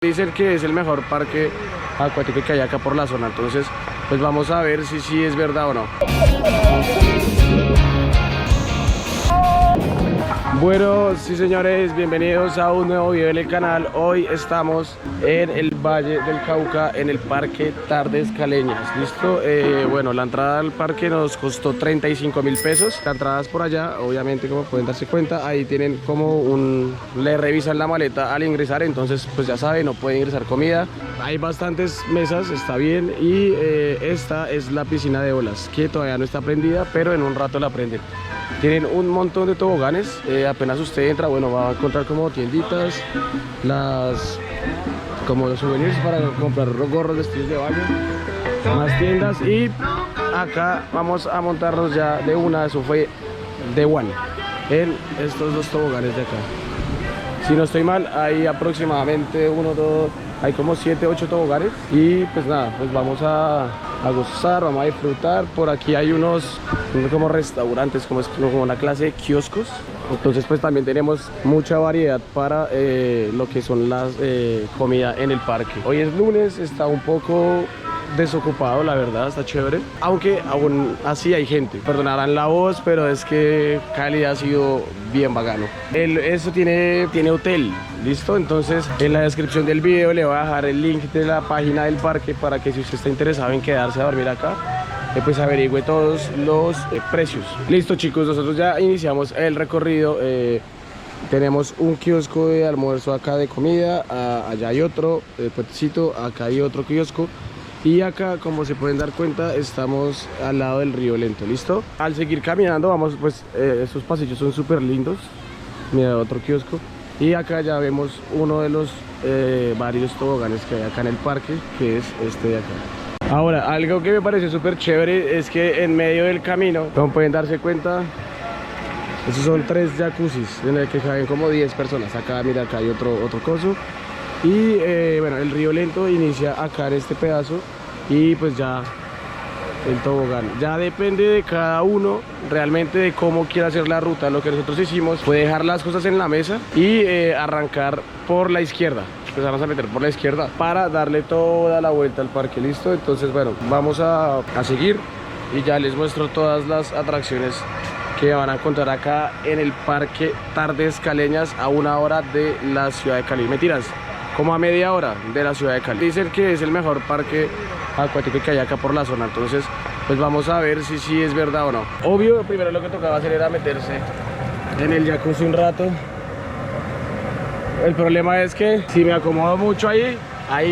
Dicen que es el mejor parque acuático que hay acá por la zona, entonces pues vamos a ver si sí es verdad o no. Bueno, sí señores, bienvenidos a un nuevo video en el canal. Hoy estamos en el Valle del Cauca, en el Parque Tardes Caleñas. ¿Listo? Bueno, la entrada al parque nos costó 35.000 pesos. La entrada es por allá, obviamente, como pueden darse cuenta. Ahí tienen como le revisan la maleta al ingresar, entonces pues ya saben, no pueden ingresar comida. Hay bastantes mesas, está bien. Y esta es la piscina de olas, que todavía no está prendida, pero en un rato la prenden. Tienen un montón de toboganes, apenas usted entra, bueno, va a encontrar como tienditas, como los souvenirs para comprar gorros, vestidos de baño, más tiendas. Y acá vamos a montarnos ya de una, eso fue de one, en estos dos toboganes de acá. Si no estoy mal, hay aproximadamente hay como 7, 8 toboganes. Y pues nada, pues vamos a gozar, vamos a disfrutar. Por aquí hay unos como restaurantes, como una clase de kioscos. Entonces pues también tenemos mucha variedad para lo que son las comida en el parque. Hoy es lunes, está un poco desocupado, la verdad, está chévere, aunque aún así hay gente. Perdonarán la voz, pero es que Cali ha sido bien bacano. Eso tiene hotel, ¿listo? Entonces en la descripción del video le voy a dejar el link de la página del parque para que si usted está interesado en quedarse a dormir acá, pues averigüe todos los precios. Listo chicos, nosotros ya iniciamos el recorrido. Tenemos un kiosco de almuerzo acá de comida, allá hay otro puentecito, acá hay otro kiosco. Y acá, como se pueden dar cuenta, estamos al lado del río Lento, ¿listo? Al seguir caminando, vamos, pues, estos pasillos son súper lindos. Mira, otro kiosco. Y acá ya vemos uno de los varios toboganes que hay acá en el parque, que es este de acá. Ahora, algo que me pareció súper chévere es que en medio del camino, como pueden darse cuenta, estos son 3 jacuzzis en el que caben como 10 personas. Acá, mira, acá hay otro coso. Y bueno, el río Lento inicia acá en este pedazo. Y pues ya el tobogán, ya depende de cada uno realmente de cómo quiera hacer la ruta. Lo que nosotros hicimos fue dejar las cosas en la mesa y arrancar por la izquierda. Empezamos a meter por la izquierda para darle toda la vuelta al parque, ¿listo? Entonces bueno, vamos a seguir y ya les muestro todas las atracciones que van a encontrar acá en el Parque Tardes Caleñas, a 1 hora de la ciudad de Cali. Mentiras, como a media hora de la ciudad de Cali. Dicen que es el mejor parque acuático que hay acá por la zona, entonces pues vamos a ver si sí es verdad o no. Obvio, primero lo que tocaba hacer era meterse en el jacuzzi un rato. El problema es que si me acomodo mucho ahí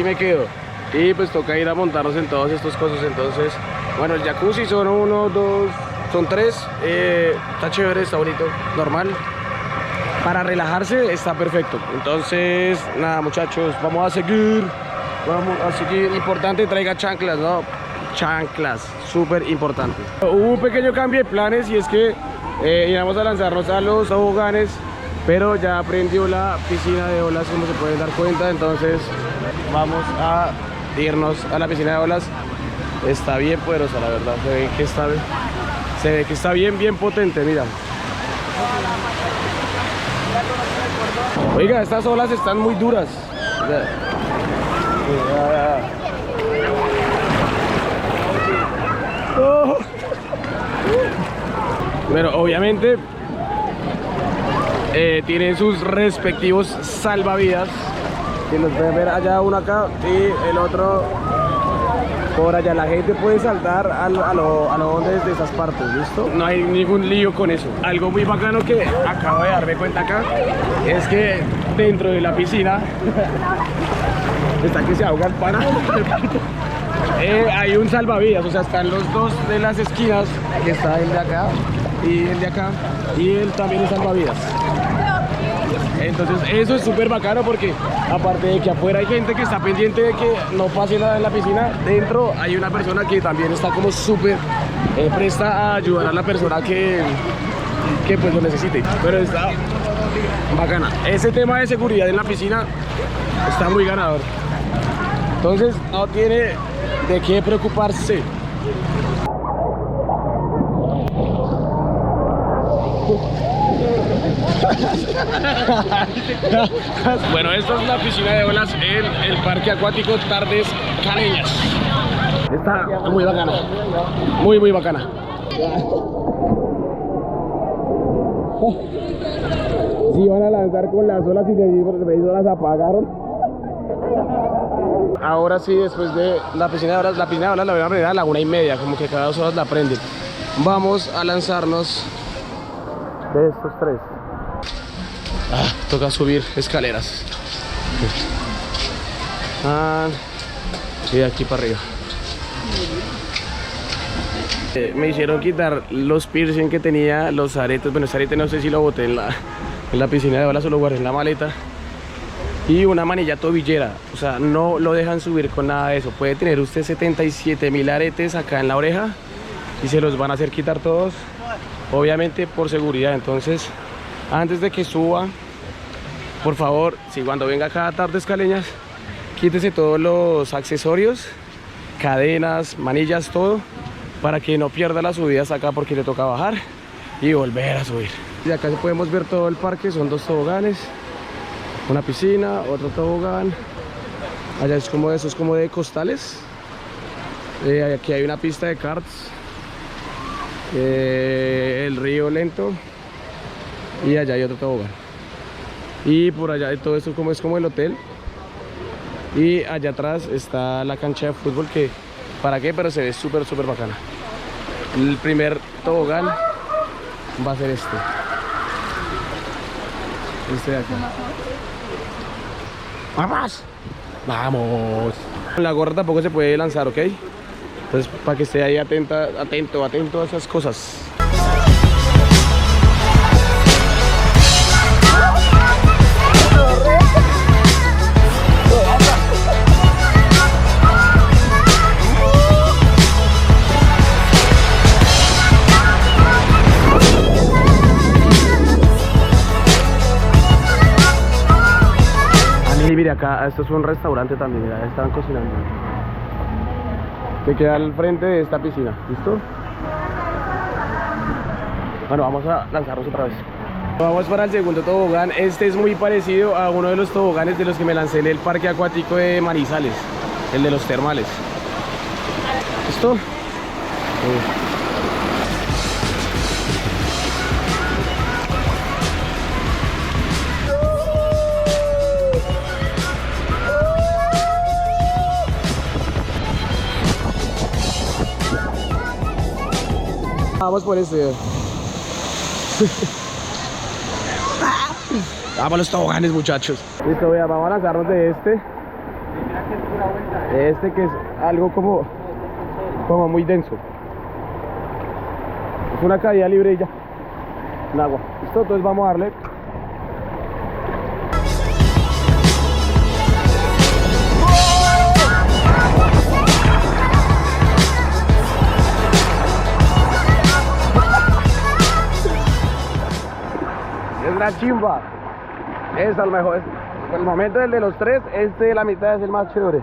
me quedo. Y pues toca ir a montarnos en todos estos cosas. Entonces, bueno, el jacuzzi son 1, 2, son 3. Está chévere, está bonito, normal. Para relajarse está perfecto. Entonces, nada muchachos, vamos a seguir. Importante, traiga chanclas, ¿no? Chanclas, súper importante. Hubo un pequeño cambio de planes y es que íbamos a lanzarnos a los toboganes, pero ya prendió la piscina de olas, como se pueden dar cuenta. Entonces vamos a irnos a la piscina de olas. Está bien poderosa, la verdad. Se ve que está bien potente, mira. Oiga, estas olas están muy duras. Oh. Pero obviamente tienen sus respectivos salvavidas, que los pueden ver allá, uno acá y el otro por allá. La gente puede saltar a lo hondo de esas partes, ¿listo? No hay ningún lío con eso. Algo muy bacano que acabo de darme cuenta acá es que dentro de la piscina está que se ahoga el pana. Hay un salvavidas, o sea, están los dos de las esquinas, que está el de acá y el de acá, y él también es salvavidas. Entonces eso es súper bacano porque aparte de que afuera hay gente que está pendiente de que no pase nada en la piscina, dentro hay una persona que también está como súper presta a ayudar a la persona que pues lo necesite. Pero está bacana. Ese tema de seguridad en la piscina está muy ganador. Entonces no tiene de qué preocuparse. Bueno, esta es la piscina de olas en el parque acuático Tardes Caleñas. Está muy bacana. Muy, muy bacana. Si iban a lanzar con las olas y las apagaron. Ahora sí, después de la piscina de olas, la voy a prender a la 1:30, como que cada 2 horas la prenden. Vamos a lanzarnos de estos 3. Toca subir escaleras. Y de aquí para arriba. Me hicieron quitar los piercing que tenía, los aretes. Bueno, este arete no sé si lo boté en la piscina de olas o lo guardé en la maleta. Y una manilla tobillera, o sea, no lo dejan subir con nada de eso. Puede tener usted 77.000 aretes acá en la oreja y se los van a hacer quitar todos, obviamente por seguridad. Entonces, antes de que suba, por favor, si cuando venga acá a Tardes Caleñas, quítese todos los accesorios, cadenas, manillas, todo, para que no pierda las subidas acá, porque le toca bajar y volver a subir. Y acá podemos ver todo el parque, son 2 toboganes. Una piscina, otro tobogán. Allá es como eso, es como de costales. Aquí hay una pista de karts. El río lento. Y allá hay otro tobogán. Y por allá todo esto es como el hotel. Y allá atrás está la cancha de fútbol, que para qué, pero se ve súper bacana. El primer tobogán va a ser este de acá. ¡Vamos! ¡Vamos! La gorra tampoco se puede lanzar, ¿ok? Entonces, para que esté ahí atento a esas cosas. Y mire, acá, esto es un restaurante también, mira, estaban cocinando. Que queda al frente de esta piscina, ¿listo? Bueno, vamos a lanzarnos otra vez. Vamos para el segundo tobogán. Este es muy parecido a uno de los toboganes de los que me lancé en el parque acuático de Manizales, el de los termales. ¿Listo? Vamos por este. Vamos los toboganes, muchachos. Listo, vea, vamos a lanzarnos de este. Este que es algo como muy denso. Es una caída libre y ya. En agua. Listo, entonces vamos a darle. La chimba es a lo mejor, por el momento el de los 3, este de la mitad es el más chévere,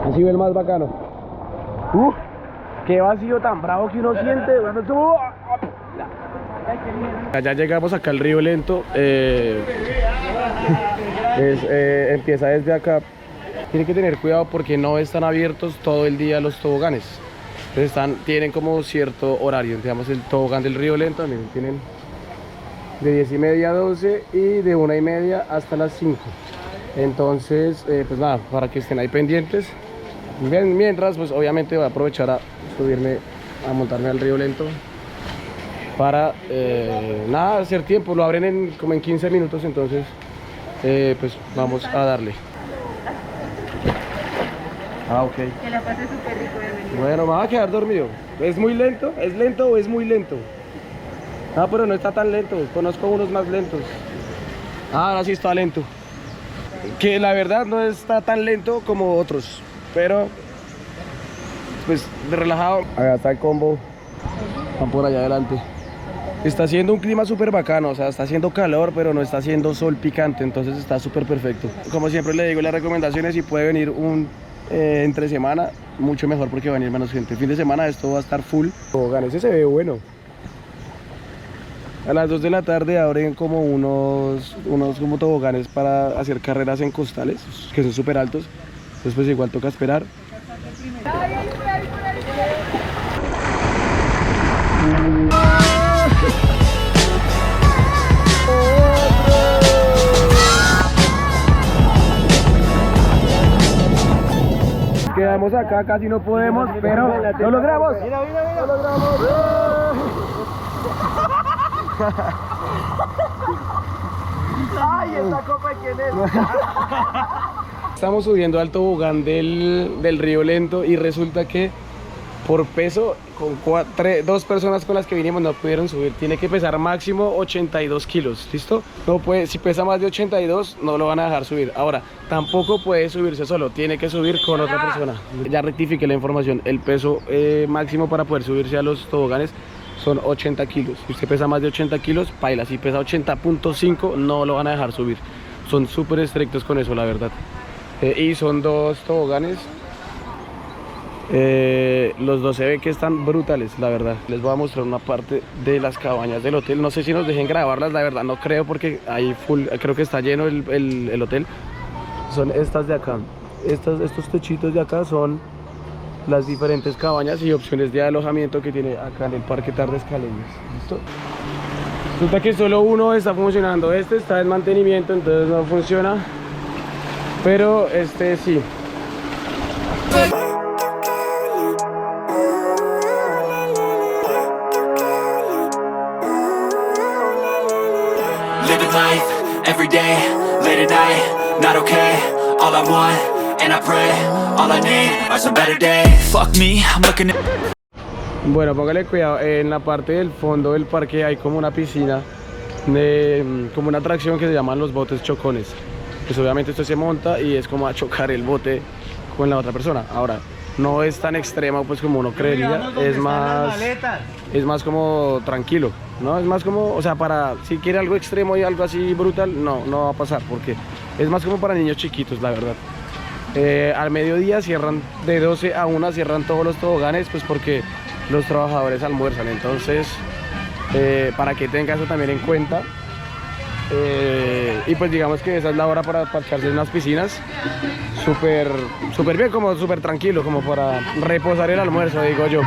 así ve el más bacano. Qué vacío tan bravo que uno siente. Bueno, ya llegamos acá al río lento. Empieza desde acá. Tienen que tener cuidado porque no están abiertos todo el día los toboganes. Entonces tienen como cierto horario. Digamos, el tobogán del río lento también tienen de 10:30 a 12 y de 1:30 hasta las 5. Entonces, pues nada, para que estén ahí pendientes. Mientras, pues obviamente voy a aprovechar a subirme, a montarme al río lento para, nada, hacer tiempo. Lo abren como en 15 minutos, entonces, pues vamos a darle. Ok. Que la pase súper rico, bienvenido. Bueno, me va a quedar dormido. ¿Es muy lento? ¿Es lento o es muy lento? Ah, pero no está tan lento, conozco unos más lentos. Ahora sí está lento. Que la verdad no está tan lento como otros, pero pues relajado. Acá está el combo, van por allá adelante. Está haciendo un clima súper bacano, o sea, está haciendo calor, pero no está haciendo sol picante, entonces está súper perfecto. Como siempre le digo, las recomendaciones, si puede venir entre semana, mucho mejor porque va a venir menos gente. El fin de semana esto va a estar full. Oigan, ese se ve bueno. A las 2 de la tarde abren como unos como toboganes para hacer carreras en costales, que son súper altos. Entonces pues igual toca esperar. Quedamos acá, casi no podemos, pero lo logramos. Lo logramos. ¡Ay, esta copa quién es! Estamos subiendo al tobogán del Río Lento y resulta que por peso, con dos personas con las que vinimos no pudieron subir. Tiene que pesar máximo 82 kilos, ¿listo? No puede, si pesa más de 82 no lo van a dejar subir. Ahora, tampoco puede subirse solo, tiene que subir con otra persona. Ya rectifiqué la información, el peso máximo para poder subirse a los toboganes son 80 kilos. Si usted pesa más de 80 kilos, paila. Si pesa 80.5 no lo van a dejar subir. Son súper estrictos con eso, la verdad. Y son dos toboganes. Los dos se ve que están brutales, la verdad. Les voy a mostrar una parte de las cabañas del hotel. No sé si nos dejen grabarlas, la verdad no creo, porque ahí full, creo que está lleno el hotel. Son estas de acá. Estos techitos de acá son las diferentes cabañas y opciones de alojamiento que tiene acá en el Parque Tardes Caleñas. ¿Listo? Resulta que solo uno está funcionando. Este está en mantenimiento, entonces no funciona. Pero este sí. Living life, every day, late at night, not okay. All I want, and I pray, all I need are some better days. Fuck me, I'm looking at... Bueno, póngale cuidado, en la parte del fondo del parque hay como una piscina, como una atracción que se llaman los botes chocones. Pues obviamente esto se monta y es como a chocar el bote con la otra persona. Ahora, no es tan extremo pues como uno creería, es más como tranquilo, ¿no? Es más como, o sea, para si quiere algo extremo y algo así brutal, no va a pasar, porque es más como para niños chiquitos, la verdad. Al mediodía cierran, de 12 a 1 cierran todos los toboganes, pues porque los trabajadores almuerzan. Entonces, para que tenga eso también en cuenta. Y pues digamos que esa es la hora para parcharse en unas piscinas súper bien, como súper tranquilo, como para reposar el almuerzo, digo yo.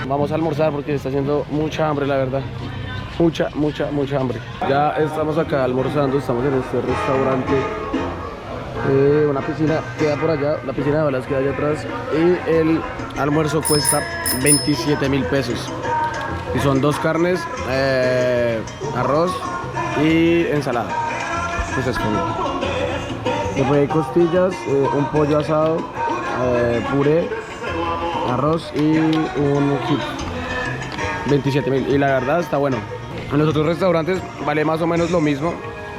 Vamos a almorzar porque está haciendo mucha hambre, la verdad. Mucha hambre. Ya estamos acá almorzando, estamos en este restaurante. Una piscina queda por allá, la piscina de balas queda allá atrás. Y el almuerzo cuesta 27.000 pesos. Y son 2 carnes, arroz y ensalada. Pues es como después hay costillas, un pollo asado, puré, arroz y un kit. 27.000. Y la verdad está bueno. En los otros restaurantes vale más o menos lo mismo,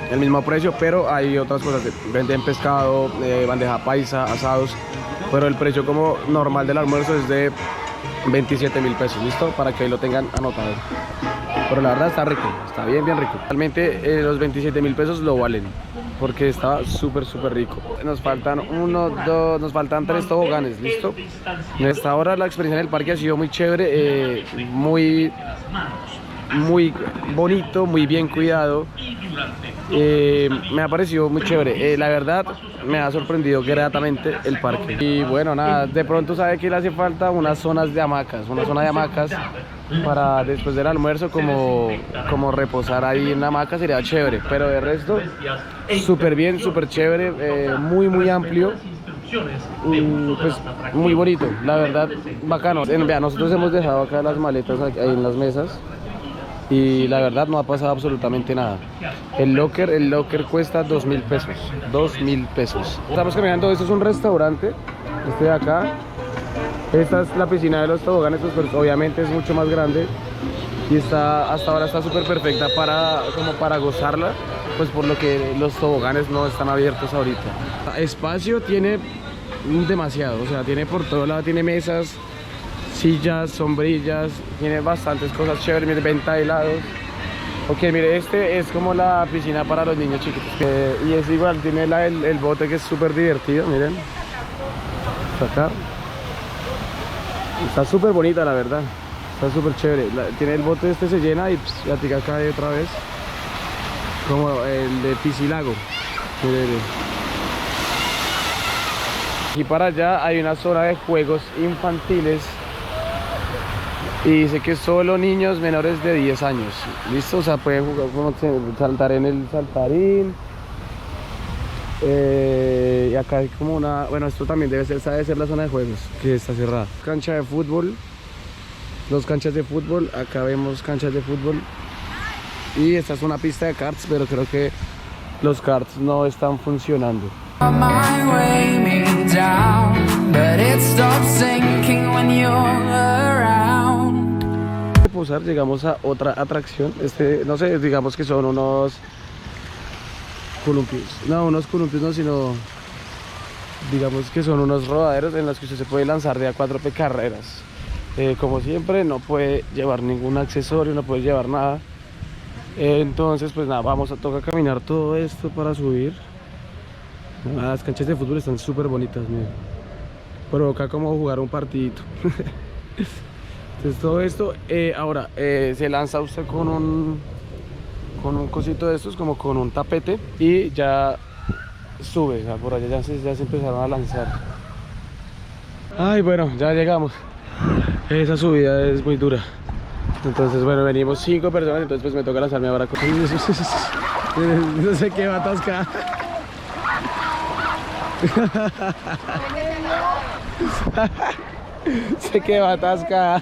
el mismo precio, pero hay otras cosas. Venden pescado, bandeja paisa, asados, pero el precio como normal del almuerzo es de 27.000 pesos. ¿Listo? Para que ahí lo tengan anotado. Pero la verdad está rico, está bien rico. Realmente los 27.000 pesos lo valen, porque está súper rico. Nos faltan nos faltan 3 toboganes, ¿listo? En esta hora la experiencia en el parque ha sido muy chévere, muy bonito, muy bien cuidado. Me ha parecido muy chévere, la verdad me ha sorprendido gratamente el parque. Y bueno, nada, de pronto sabe que le hace falta unas zonas de hamacas, una zona de hamacas para después del almuerzo como reposar ahí en la hamaca sería chévere, pero de resto súper bien, súper chévere, muy amplio. Pues muy bonito, la verdad, bacano. Vea, nosotros hemos dejado acá las maletas ahí en las mesas y la verdad no ha pasado absolutamente nada. El locker cuesta 2.000 pesos. 2.000 pesos. Estamos caminando, esto es un restaurante, este de acá. Esta es la piscina de los toboganes, pues obviamente es mucho más grande y hasta ahora está súper perfecta como para gozarla, pues por lo que los toboganes no están abiertos ahorita. Espacio tiene demasiado, o sea, tiene por todo lado, tiene mesas, sillas, sombrillas, tiene bastantes cosas chéveres, mire, venta de helados. Ok, mire, este es como la piscina para los niños chiquitos, y es igual, tiene el bote que es súper divertido, miren, está acá. Está súper bonita, la verdad. Está súper chévere. Tiene el bote este, se llena y la tica cae otra vez. Como el de Piscilago. Y para allá hay una zona de juegos infantiles. Y dice que solo niños menores de 10 años. ¿Listo? O sea, pueden jugar, como saltar en el saltarín. Y acá hay como una... Bueno, esto también debe ser la zona de juegos, que está cerrada. Cancha de fútbol. 2 canchas de fútbol. Acá vemos canchas de fútbol. Y esta es una pista de karts, pero creo que los karts no están funcionando. Posar, llegamos a otra atracción. No sé, digamos que son unos columpios. No, unos columpios no, sino digamos que son unos rodaderos en los que usted se puede lanzar de a 4 carreras. Como siempre, no puede llevar ningún accesorio, no puede llevar nada. Entonces, pues nada, vamos a tocar caminar todo esto para subir. Las canchas de fútbol están súper bonitas, miren. Provoca como jugar un partidito. Entonces todo esto, ahora se lanza usted con un cosito de estos, como con un tapete, y ya sube, o sea, por allá ya se empezaron a lanzar. Ay, bueno, ya llegamos. Esa subida es muy dura. Entonces, bueno, venimos 5 personas, entonces pues me toca lanzarme ahora con... No sé qué va a atascar. Sé que va a atascar.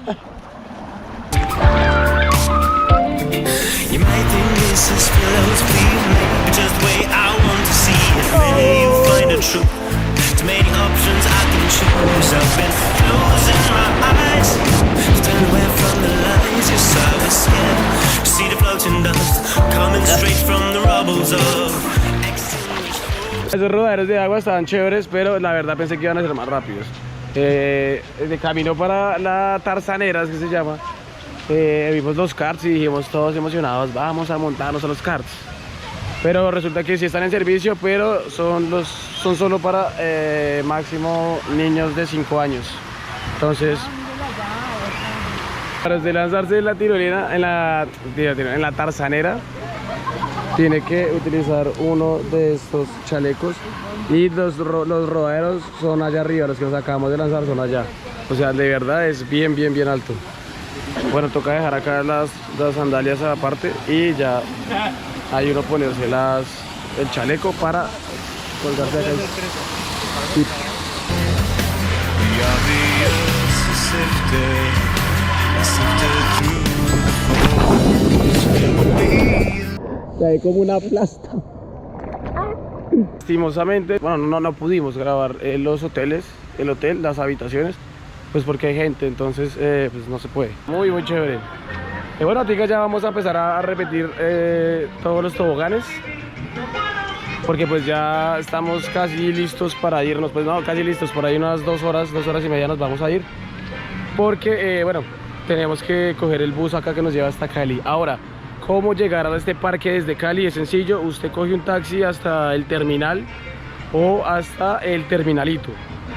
You might think this is philosophy, maybe just the way I want to see it. Maybe you find the truth. Too many options I can choose. I've been closing my eyes, turn away from the lies. Yes, I was scared to see the floating dust coming straight from the rubbles of... Esos rodaderos de agua estaban chéveres, pero la verdad pensé que iban a ser más rápidos. De camino para la Tarzanera, es que se llama, vimos los karts y dijimos todos emocionados, vamos a montarnos a los karts. Pero resulta que sí están en servicio, pero son solo para máximo niños de 5 años. Entonces, para de lanzarse en la tirolina, en la Tarzanera, tiene que utilizar uno de estos chalecos. Y los rodaderos son allá arriba, los que nos acabamos de lanzar son allá. O sea, de verdad es bien alto. Bueno, toca dejar acá las sandalias aparte y ya hay uno ponerse el chaleco para colgarse acá. Y hay como una plasta. Lastimosamente, bueno, no pudimos grabar los hoteles, las habitaciones, pues porque hay gente, entonces pues no se puede. Muy chévere. Bueno, tica, ya vamos a empezar a repetir todos los toboganes, porque pues ya estamos casi listos para irnos, pues no, casi listos, por ahí unas 2 horas y media nos vamos a ir, porque bueno, tenemos que coger el bus acá que nos lleva hasta Cali. Ahora, ¿cómo llegar a este parque desde Cali? Es sencillo, usted coge un taxi hasta el terminal o hasta el terminalito,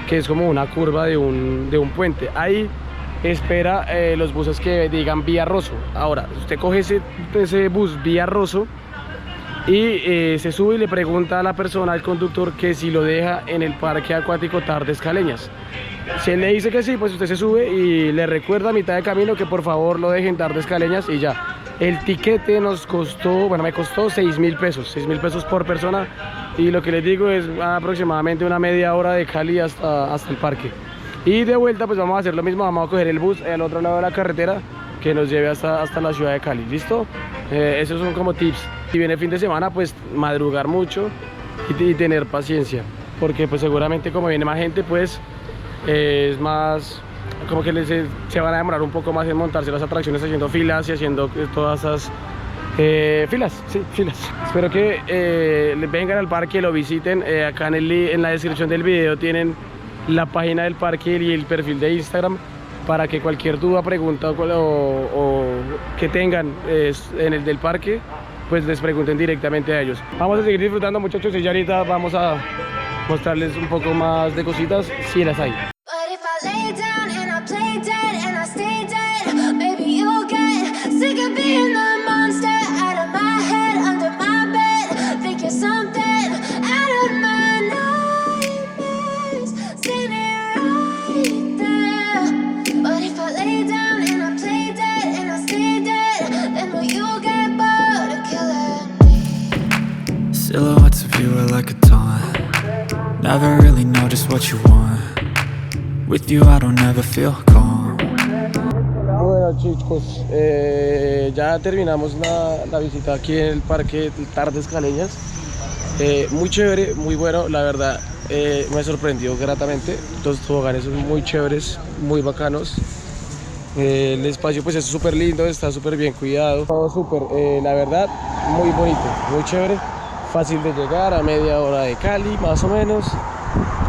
que es como una curva de un puente. Ahí espera los buses que digan Vía Rosso. Ahora, usted coge ese bus Vía Rosso y se sube y le pregunta a la persona, al conductor, que si lo deja en el parque acuático Tardes Caleñas. Si él le dice que sí, pues usted se sube y le recuerda a mitad de camino que por favor lo deje en Tardes Caleñas y ya. El tiquete nos costó, bueno, me costó 6.000 pesos, 6.000 pesos por persona, y lo que les digo es aproximadamente una media hora de Cali hasta el parque. Y de vuelta pues vamos a hacer lo mismo, vamos a coger el bus al otro lado de la carretera que nos lleve hasta la ciudad de Cali, ¿listo? Esos son como tips. Si viene el fin de semana, pues madrugar mucho y tener paciencia, porque pues seguramente como viene más gente, pues es más... como que se van a demorar un poco más en montarse las atracciones haciendo filas y haciendo todas esas filas. Espero que vengan al parque, lo visiten. Acá en la descripción del video tienen la página del parque y el perfil de Instagram para que cualquier duda, pregunta o que tengan en el del parque, pues les pregunten directamente a ellos. Vamos a seguir disfrutando, muchachos, y ya ahorita vamos a mostrarles un poco más de cositas si las hay. But if I lay down and I play dead and I stay dead, maybe never really know just what you want. With you I don't ever feel calm. Bueno chicos, ya terminamos la visita aquí en el parque Tardes Caleñas. Muy chévere, muy bueno, la verdad me sorprendió gratamente. Los toboganes son muy chéveres, muy bacanos. El espacio pues es súper lindo, está súper bien cuidado, todo súper, la verdad muy bonito, muy chévere, fácil de llegar, a media hora de Cali más o menos,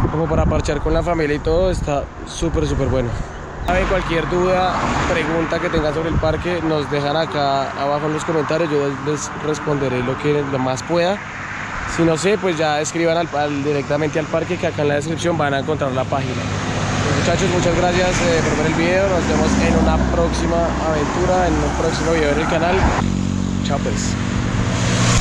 como para parchar con la familia y todo, está súper bueno. Cualquier duda, pregunta que tengan sobre el parque, nos dejan acá abajo en los comentarios, yo les responderé lo más pueda. Si no sé, pues ya escriban directamente al parque, que acá en la descripción van a encontrar la página. Muchachos, muchas gracias por ver el video. Nos vemos en una próxima aventura, en un próximo video en el canal. Chao pues.